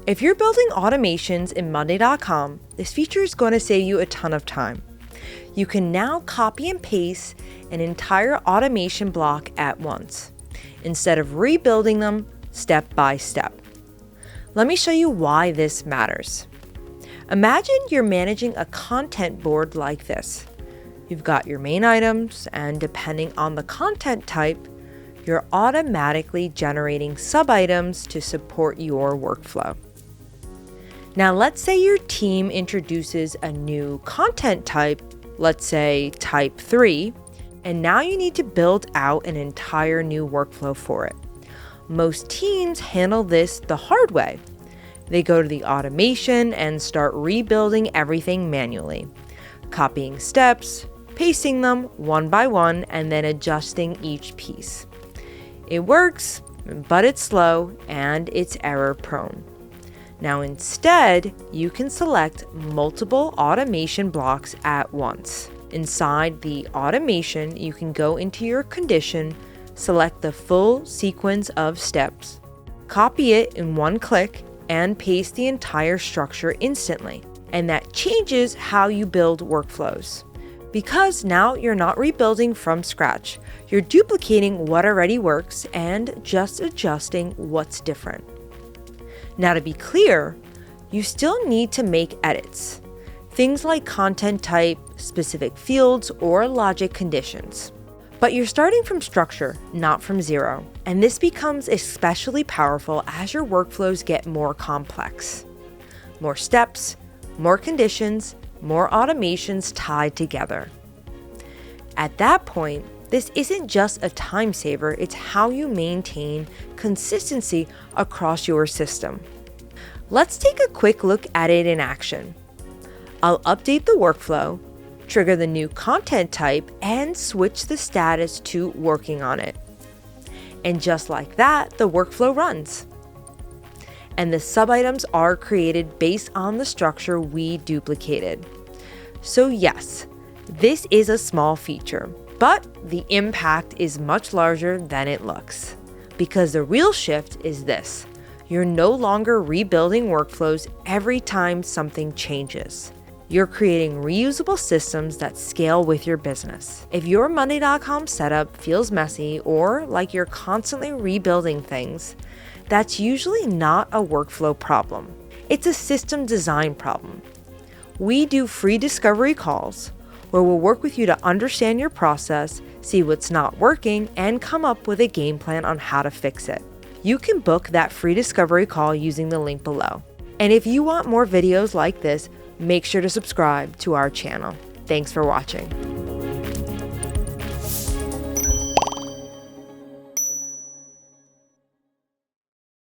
If you're building automations in Monday.com, this feature is going to save you a ton of time. You can now copy and paste an entire automation block at once, instead of rebuilding them step by step. Let me show you why this matters. Imagine you're managing a content board like this. You've got your main items, and depending on the content type, you're automatically generating sub-items to support your workflow. Now, let's say your team introduces a new content type, let's say type 3, and now you need to build out an entire new workflow for it. Most teams handle this the hard way. They go to the automation and start rebuilding everything manually, copying steps, pasting them one by one, and then adjusting each piece. It works, but it's slow and it's error prone. Now instead, you can select multiple automation blocks at once. Inside the automation, you can go into your condition, select the full sequence of steps, copy it in one click, and paste the entire structure instantly. And that changes how you build workflows. Because now you're not rebuilding from scratch, you're duplicating what already works and just adjusting what's different. Now, to be clear, you still need to make edits. Things like content type, specific fields, or logic conditions. But you're starting from structure, not from zero. And this becomes especially powerful as your workflows get more complex. More steps, more conditions, more automations tied together. At that point, this isn't just a time saver, it's how you maintain consistency across your system. Let's take a quick look at it in action. I'll update the workflow, trigger the new content type, and switch the status to working on it. And just like that, the workflow runs. And the sub-items are created based on the structure we duplicated. So yes, this is a small feature, but the impact is much larger than it looks. Because the real shift is this: you're no longer rebuilding workflows every time something changes. You're creating reusable systems that scale with your business. If your Monday.com setup feels messy or like you're constantly rebuilding things, that's usually not a workflow problem. It's a system design problem. We do free discovery calls where we'll work with you to understand your process, see what's not working, and come up with a game plan on how to fix it. You can book that free discovery call using the link below. And if you want more videos like this, make sure to subscribe to our channel. Thanks for watching.